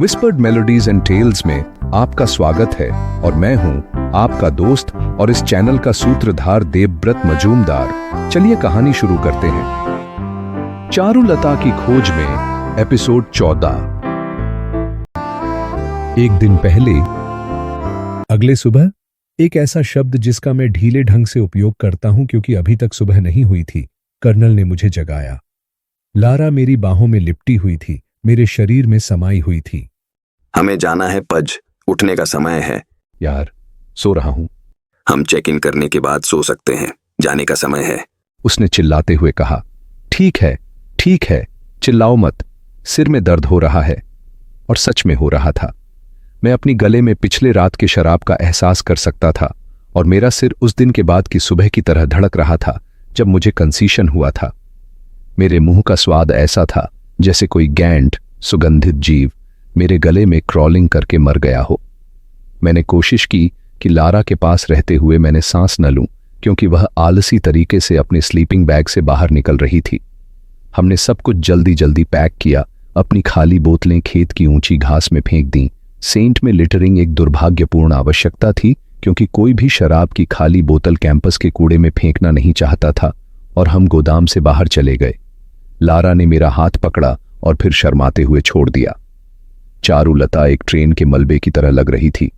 Whispered melodies and tales में आपका स्वागत है और मैं हूं आपका दोस्त और इस चैनल का सूत्रधार देवव्रत मजूमदार। चलिए कहानी शुरू करते हैं। चारुलता की खोज में एपिसोड 14। एक दिन पहले। अगले सुबह एक ऐसा शब्द जिसका मैं ढीले ढंग से उपयोग करता हूं क्योंकि अभी तक सुबह नहीं हुई थी। कर्नल ने मुझे जगाया। लारा मेरी बाहों में लिपटी हुई थी, मेरे शरीर में समाई हुई थी। हमें जाना है पज, उठने का समय है। यार, सो रहा हूं। हम चेक इन करने के बाद सो सकते हैं, जाने का समय है, उसने चिल्लाते हुए कहा। ठीक है, चिल्लाओ मत, सिर में दर्द हो रहा है। और सच में हो रहा था। मैं अपनी गले में पिछले रात के शराब का एहसास कर सकता था और मेरा सिर उस दिन के बाद की सुबह की तरह धड़क रहा था जब मुझे कंसीशन हुआ था। मेरे मुंह का स्वाद ऐसा था जैसे कोई गैंड सुगंधित जीव मेरे गले में क्रॉलिंग करके मर गया हो। मैंने कोशिश की कि लारा के पास रहते हुए मैंने सांस न लूं क्योंकि वह आलसी तरीके से अपने स्लीपिंग बैग से बाहर निकल रही थी। हमने सब कुछ जल्दी जल्दी पैक किया, अपनी खाली बोतलें खेत की ऊंची घास में फेंक दी। सेंट में लिटरिंग एक दुर्भाग्यपूर्ण आवश्यकता थी क्योंकि कोई भी शराब की खाली बोतल कैंपस के कूड़े में फेंकना नहीं चाहता था और हम गोदाम से बाहर चले गए। लारा ने मेरा हाथ पकड़ा और फिर शर्माते हुए छोड़ दिया। चारुलता एक ट्रेन के मलबे की तरह लग रही थी,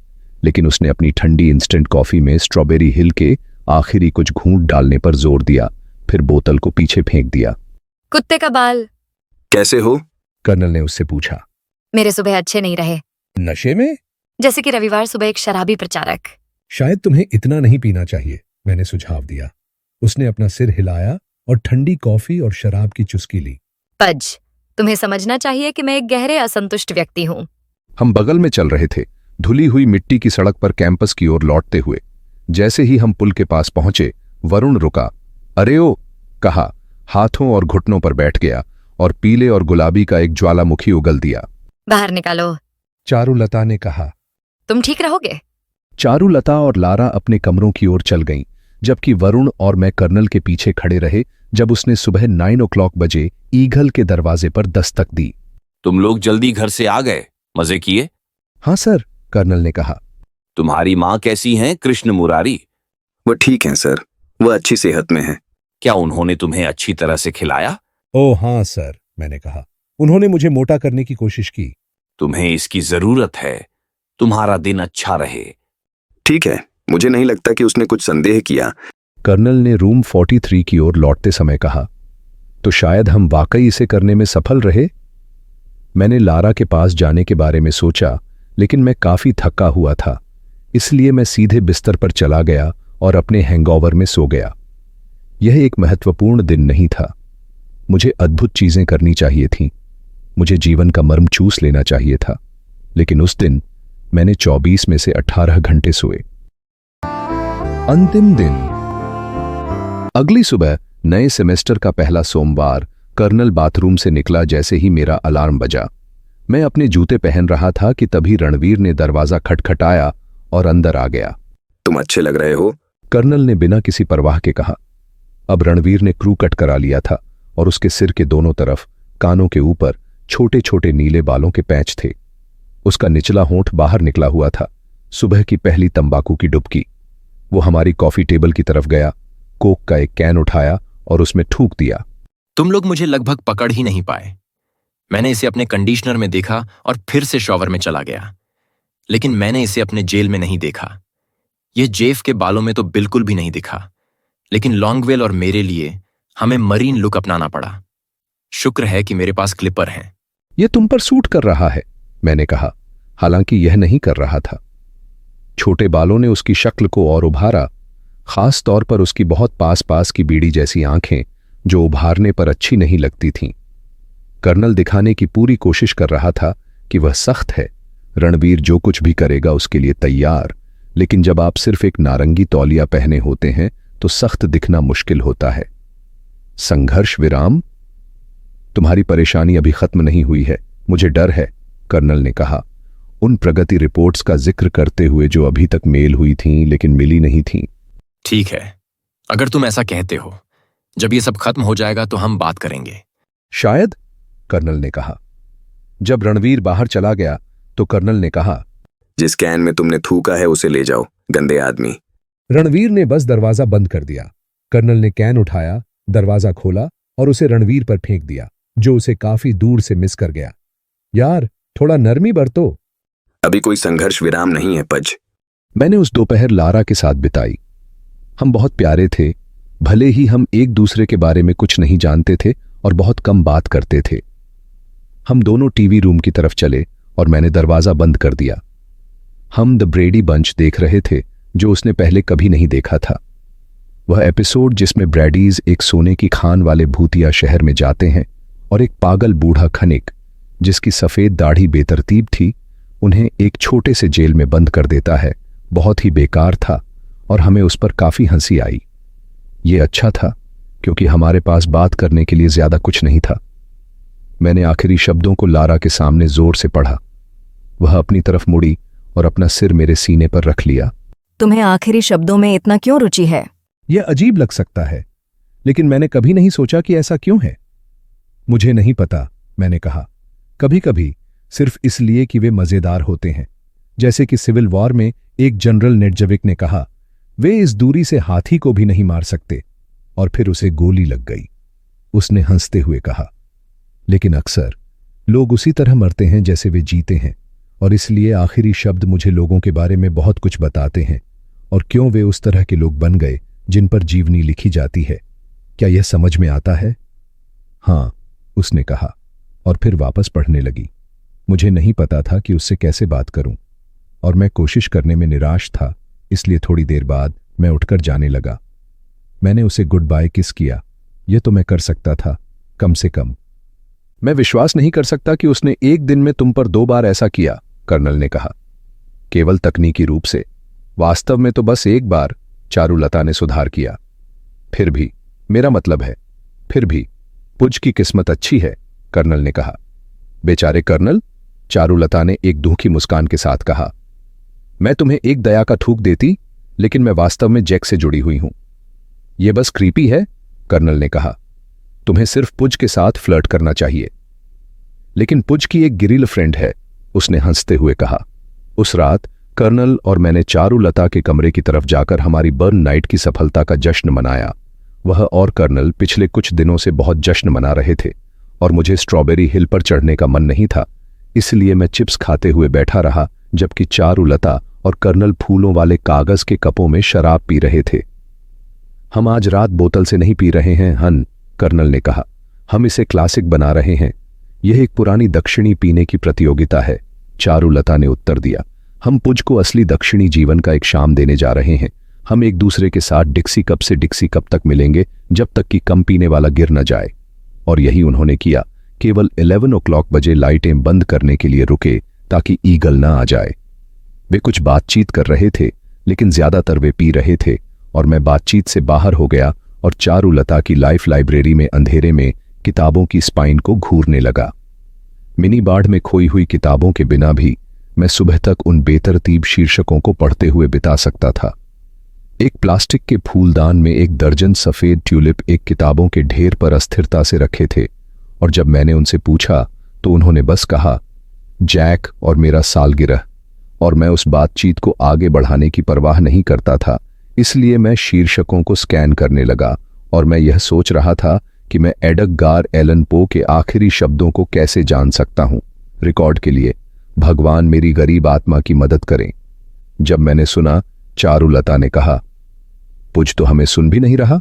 लेकिन उसने अपनी ठंडी इंस्टेंट कॉफी में स्ट्रॉबेरी हिल के आखिरी कुछ घूंट डालने पर जोर दिया, फिर बोतल को पीछे फेंक दिया। कुत्ते का बाल, कैसे हो? कर्नल ने उससे पूछा। मेरे सुबह अच्छे नहीं रहे। नशे में? जैसे कि रविवार सुबह एक शराबी प्रचारक। शायद तुम्हें इतना नहीं पीना चाहिए, मैंने सुझाव दिया। उसने अपना सिर हिलाया और ठंडी कॉफी और शराब की चुस्की ली। पज, तुम्हें समझना चाहिए कि मैं एक गहरे असंतुष्ट व्यक्ति हूँ। हम बगल में चल रहे थे, धुली हुई मिट्टी की सड़क पर कैंपस की ओर लौटते हुए। जैसे ही हम पुल के पास पहुंचे, वरुण रुका। अरे ओ, कहा, हाथों और घुटनों पर बैठ गया और पीले और गुलाबी का एक ज्वालामुखी उगल दिया। बाहर निकालो, चारुलता ने कहा। तुम ठीक रहोगे? चारुलता और लारा अपने कमरों की ओर चल गईं, जबकि वरुण और मैं कर्नल के पीछे खड़े रहे जब उसने सुबह 9 o'clock बजे ईगल के दरवाजे पर दस्तक दी। तुम लोग जल्दी घर से आ गए, मजे किए? हाँ सर, कर्नल ने कहा। तुम्हारी माँ कैसी हैं, कृष्ण मुरारी? वो ठीक हैं सर, वो अच्छी सेहत में है। क्या उन्होंने तुम्हें अच्छी तरह से खिलाया? ओह हाँ सर, मैंने कहा। उन्होंने मुझे मोटा करने की कोशिश की। तुम्हें इसकी जरूरत है। तुम्हारा दिन अच्छा रहे। ठीक है, मुझे नहीं लगता कि उसने कुछ संदेह किया, कर्नल ने रूम 43 की ओर लौटते समय कहा। तो शायद हम वाकई इसे करने में सफल रहे। मैंने लारा के पास जाने के बारे में सोचा, लेकिन मैं काफी थका हुआ था, इसलिए मैं सीधे बिस्तर पर चला गया और अपने हैंगओवर में सो गया। यह एक महत्वपूर्ण दिन नहीं था। मुझे अद्भुत चीजें करनी चाहिए थीं। मुझे जीवन का मर्म चूस लेना चाहिए था, लेकिन उस दिन मैंने 24 में से 18 घंटे सोए। अंतिम दिन। अगली सुबह नए सेमेस्टर का पहला सोमवार। कर्नल बाथरूम से निकला जैसे ही मेरा अलार्म बजा। मैं अपने जूते पहन रहा था कि तभी रणवीर ने दरवाजा खटखटाया और अंदर आ गया। तुम अच्छे लग रहे हो, कर्नल ने बिना किसी परवाह के कहा। अब रणवीर ने क्रू कट करा लिया था और उसके सिर के दोनों तरफ कानों के ऊपर छोटे छोटे नीले बालों के पैच थे। उसका निचला होंठ बाहर निकला हुआ था, सुबह की पहली तंबाकू की डुबकी। वो हमारी कॉफी टेबल की तरफ गया, कोक का एक कैन उठाया और उसमें थूक दिया। तुम लोग मुझे लगभग पकड़ ही नहीं पाए। मैंने इसे अपने कंडीशनर में देखा और फिर से शॉवर में चला गया, लेकिन मैंने इसे अपने जेल में नहीं देखा। यह जेफ के बालों में तो बिल्कुल भी नहीं दिखा, लेकिन लॉन्गवेल और मेरे लिए हमें मरीन लुक अपनाना पड़ा। शुक्र है कि मेरे पास क्लिपर हैं। यह तुम पर सूट कर रहा है, मैंने कहा, हालांकि यह नहीं कर रहा था। छोटे बालों ने उसकी शक्ल को और उभारा, खास तौर पर उसकी बहुत पास पास की बीड़ी जैसी आंखें जो उभारने पर अच्छी नहीं लगती थीं। कर्नल दिखाने की पूरी कोशिश कर रहा था कि वह सख्त है, रणवीर जो कुछ भी करेगा उसके लिए तैयार, लेकिन जब आप सिर्फ एक नारंगी तौलिया पहने होते हैं तो सख्त दिखना मुश्किल होता है। संघर्ष विराम? तुम्हारी परेशानी अभी खत्म नहीं हुई है, मुझे डर है, कर्नल ने कहा, उन प्रगति रिपोर्ट्स का जिक्र करते हुए जो अभी तक मेल हुई थीं लेकिन मिली नहीं थीं। ठीक है, अगर तुम ऐसा कहते हो, जब ये सब खत्म हो जाएगा तो हम बात करेंगे। शायद, कर्नल ने कहा। जब रणवीर बाहर चला गया तो कर्नल ने कहा, जिस कैन में तुमने थूका है उसे ले जाओ, गंदे आदमी। रणवीर ने बस दरवाजा बंद कर दिया। कर्नल ने कैन उठाया, दरवाजा खोला और उसे रणवीर पर फेंक दिया, जो उसे काफी दूर से मिस कर गया। यार, थोड़ा नरमी बरतो। अभी कोई संघर्ष विराम नहीं है पज। मैंने उस दोपहर लारा के साथ बिताई। हम बहुत प्यारे थे, भले ही हम एक दूसरे के बारे में कुछ नहीं जानते थे और बहुत कम बात करते थे। हम दोनों टीवी रूम की तरफ चले और मैंने दरवाजा बंद कर दिया। हम द ब्रेडी बंच देख रहे थे, जो उसने पहले कभी नहीं देखा था। वह एपिसोड जिसमें ब्रैडीज एक सोने की खान वाले भूतिया शहर में जाते हैं और एक पागल बूढ़ा खनिक, जिसकी सफेद दाढ़ी बेतरतीब थी, उन्हें एक छोटे से जेल में बंद कर देता है, बहुत ही बेकार था और हमें उस पर काफी हंसी आई। ये अच्छा था क्योंकि हमारे पास बात करने के लिए ज्यादा कुछ नहीं था। मैंने आखिरी शब्दों को लारा के सामने जोर से पढ़ा। वह अपनी तरफ मुड़ी और अपना सिर मेरे सीने पर रख लिया। तुम्हें आखिरी शब्दों में इतना क्यों रुचि है? यह अजीब लग सकता है, लेकिन मैंने कभी नहीं सोचा कि ऐसा क्यों है। मुझे नहीं पता, मैंने कहा। कभी कभी सिर्फ इसलिए कि वे मजेदार होते हैं। जैसे कि सिविल वॉर में एक जनरल नेटजविक ने कहा, वे इस दूरी से हाथी को भी नहीं मार सकते, और फिर उसे गोली लग गई। उसने हंसते हुए कहा, लेकिन अक्सर लोग उसी तरह मरते हैं जैसे वे जीते हैं, और इसलिए आखिरी शब्द मुझे लोगों के बारे में बहुत कुछ बताते हैं और क्यों वे उस तरह के लोग बन गए जिन पर जीवनी लिखी जाती है। क्या यह समझ में आता है? हाँ, उसने कहा और फिर वापस पढ़ने लगी। मुझे नहीं पता था कि उससे कैसे बात करूं और मैं कोशिश करने में निराश था, इसलिए थोड़ी देर बाद मैं उठकर जाने लगा। मैंने उसे गुड बाय किस किया। यह तो मैं कर सकता था, कम से कम। मैं विश्वास नहीं कर सकता कि उसने एक दिन में तुम पर 2 बार ऐसा किया, कर्नल ने कहा। केवल तकनीकी रूप से, वास्तव में तो बस 1 बार, चारुलता ने सुधार किया। फिर भी, मेरा मतलब है, फिर भी पुज की किस्मत अच्छी है, कर्नल ने कहा। बेचारे कर्नल, चारुलता ने एक दुखी मुस्कान के साथ कहा। मैं तुम्हें एक दया का थूक देती, लेकिन मैं वास्तव में जैक से जुड़ी हुई हूं। यह बस क्रीपी है, कर्नल ने कहा। तुम्हें सिर्फ पुज के साथ फ्लर्ट करना चाहिए। लेकिन पुज की एक गिरिल फ्रेंड है, उसने हंसते हुए कहा। उस रात कर्नल और मैंने चारुलता के कमरे की तरफ जाकर हमारी बर्न नाइट की सफलता का जश्न मनाया। वह और कर्नल पिछले कुछ दिनों से बहुत जश्न मना रहे थे और मुझे स्ट्रॉबेरी हिल पर चढ़ने का मन नहीं था, इसलिए मैं चिप्स खाते हुए बैठा रहा, जबकि चारुलता और कर्नल फूलों वाले कागज के कपों में शराब पी रहे थे। हम आज रात बोतल से नहीं पी रहे हैं, हन, कर्नल ने कहा। हम इसे क्लासिक बना रहे हैं। यह एक पुरानी दक्षिणी पीने की प्रतियोगिता है, चारुलता ने उत्तर दिया। हम पुज को असली दक्षिणी जीवन का एक शाम देने जा रहे हैं। हम एक दूसरे के साथ डिक्सी कप से डिक्सी कप तक मिलेंगे, जब तक कि कम पीने वाला गिर न जाए। और यही उन्होंने किया। केवल 11 o'clock बजे लाइटें बंद करने के लिए रुके ताकि ईगल न आ जाए। वे कुछ बातचीत कर रहे थे, लेकिन ज्यादातर वे पी रहे थे, और मैं बातचीत से बाहर हो गया और चारुलता की लाइफ लाइब्रेरी में अंधेरे में किताबों की स्पाइन को घूरने लगा। मिनी बाढ़ में खोई हुई किताबों के बिना भी मैं सुबह तक उन बेतरतीब शीर्षकों को पढ़ते हुए बिता सकता था। एक प्लास्टिक के फूलदान में 1 दर्जन सफेद ट्यूलिप एक किताबों के ढेर पर अस्थिरता से रखे थे, और जब मैंने उनसे पूछा तो उन्होंने बस कहा, जैक और मेरा सालगिरह। और मैं उस बातचीत को आगे बढ़ाने की परवाह नहीं करता था, इसलिए मैं शीर्षकों को स्कैन करने लगा और मैं यह सोच रहा था कि मैं एडगर एलन पो के आखिरी शब्दों को कैसे जान सकता हूं। रिकॉर्ड के लिए, भगवान मेरी गरीब आत्मा की मदद करें। जब मैंने सुना, चारुलता ने कहा, पुज तो हमें सुन भी नहीं रहा।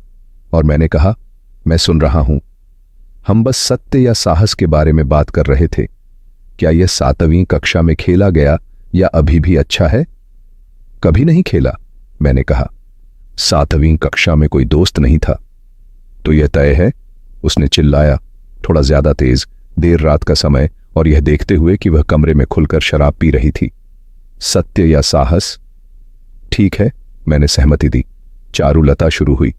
और मैंने कहा, मैं सुन रहा हूं। हम बस सत्य या साहस के बारे में बात कर रहे थे। क्या यह 7वीं कक्षा में खेला गया या अभी भी अच्छा है? कभी नहीं खेला, मैंने कहा। 7वीं कक्षा में कोई दोस्त नहीं था। तो यह तय है, उसने चिल्लाया, थोड़ा ज्यादा तेज, देर रात का समय, और यह देखते हुए कि वह कमरे में खुलकर शराब पी रही थी। सत्य या साहस? ठीक है, मैंने सहमति दी। चारुलता शुरू हुई।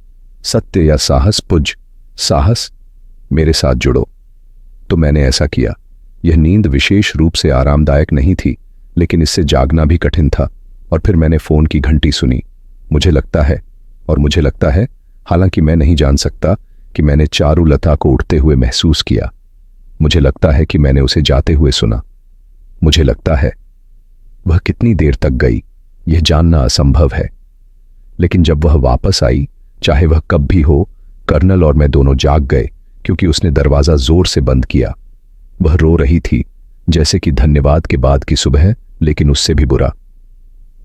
सत्य या साहस? पुज, साहस, मेरे साथ जुड़ो। तो मैंने ऐसा किया। यह नींद विशेष रूप से आरामदायक नहीं थी, लेकिन इससे जागना भी कठिन था। और फिर मैंने फोन की घंटी सुनी। मुझे लगता है, हालांकि मैं नहीं जान सकता, कि मैंने चारुलता को उठते हुए महसूस किया। मुझे लगता है कि मैंने उसे जाते हुए सुना। मुझे लगता है वह कितनी देर तक गई यह जानना असंभव है, लेकिन जब वह वापस आई, चाहे वह कब भी हो, कर्नल और मैं दोनों जाग गए क्योंकि उसने दरवाजा जोर से बंद किया। वह रो रही थी, जैसे कि धन्यवाद के बाद की सुबह, लेकिन उससे भी बुरा।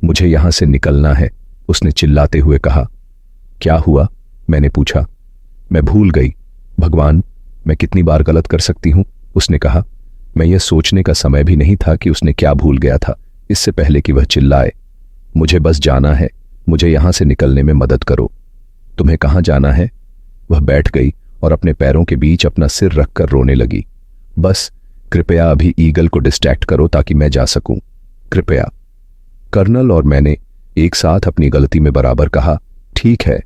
मुझे यहां से निकलना है, उसने चिल्लाते हुए कहा। क्या हुआ? मैंने पूछा। मैं भूल गई। भगवान, मैं कितनी बार गलत कर सकती हूं? उसने कहा। मैं यह सोचने का समय भी नहीं था कि उसने क्या भूल गया था, इससे पहले कि वह चिल्लाए। मुझे बस जाना है, मुझे यहां से निकलने में मदद करो। तुम्हें कहां जाना है? वह बैठ गई और अपने पैरों के बीच अपना सिर रखकर रोने लगी। बस कृपया अभी ईगल को डिस्ट्रैक्ट करो ताकि मैं जा सकूं, कृपया। कर्नल और मैंने एक साथ अपनी गलती में बराबर कहा, ठीक है।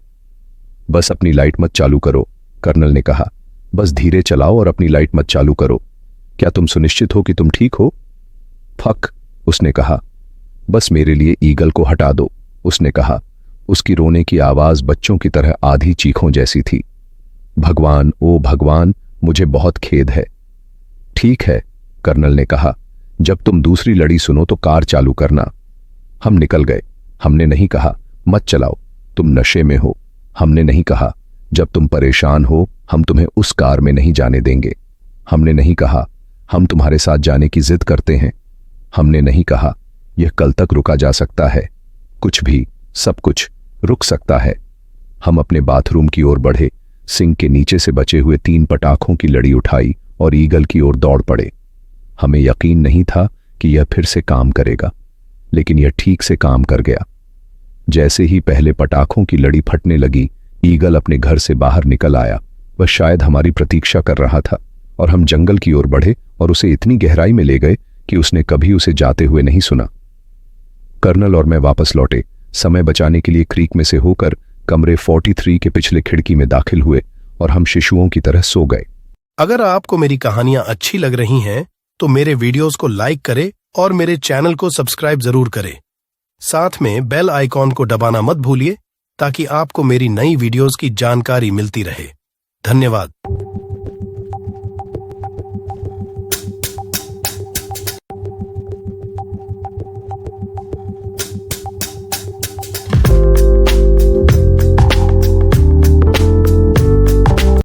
बस अपनी लाइट मत चालू करो, कर्नल ने कहा। बस धीरे चलाओ और अपनी लाइट मत चालू करो। क्या तुम सुनिश्चित हो कि तुम ठीक हो? फक, उसने कहा। बस मेरे लिए ईगल को हटा दो, उसने कहा। उसकी रोने की आवाज बच्चों की तरह आधी चीखों जैसी थी। भगवान, ओ भगवान, मुझे बहुत खेद है। ठीक है, कर्नल ने कहा। जब तुम दूसरी लड़ी सुनो तो कार चालू करना। हम निकल गए। हमने नहीं कहा मत चलाओ, तुम नशे में हो। हमने नहीं कहा जब तुम परेशान हो हम तुम्हें उस कार में नहीं जाने देंगे। हमने नहीं कहा हम तुम्हारे साथ जाने की जिद करते हैं। हमने नहीं कहा यह कल तक रुका जा सकता है। कुछ भी, सब कुछ रुक सकता है। हम अपने बाथरूम की ओर बढ़े, सिंक के नीचे से बचे हुए 3 पटाखों की लड़ी उठाई और ईगल की ओर दौड़ पड़े। हमें यकीन नहीं था कि यह फिर से काम करेगा, लेकिन यह ठीक से काम कर गया। जैसे ही पहले पटाखों की लड़ी फटने लगी, ईगल अपने घर से बाहर निकल आया। वह शायद हमारी प्रतीक्षा कर रहा था और हम जंगल की ओर बढ़े और उसे इतनी गहराई में ले गए कि उसने कभी उसे जाते हुए नहीं सुना। कर्नल और मैं वापस लौटे। समय बचाने के लिए क्रीक में से होकर कमरे 43 के पिछले खिड़की में दाखिल हुए और हम शिशुओं की तरह सो गए। अगर आपको मेरी कहानियां अच्छी लग रही हैं तो मेरे वीडियोस को लाइक करें और मेरे चैनल को सब्सक्राइब जरूर करें। साथ में बेल आइकॉन को दबाना मत भूलिए ताकि आपको मेरी नई वीडियोस की जानकारी मिलती रहे। धन्यवाद।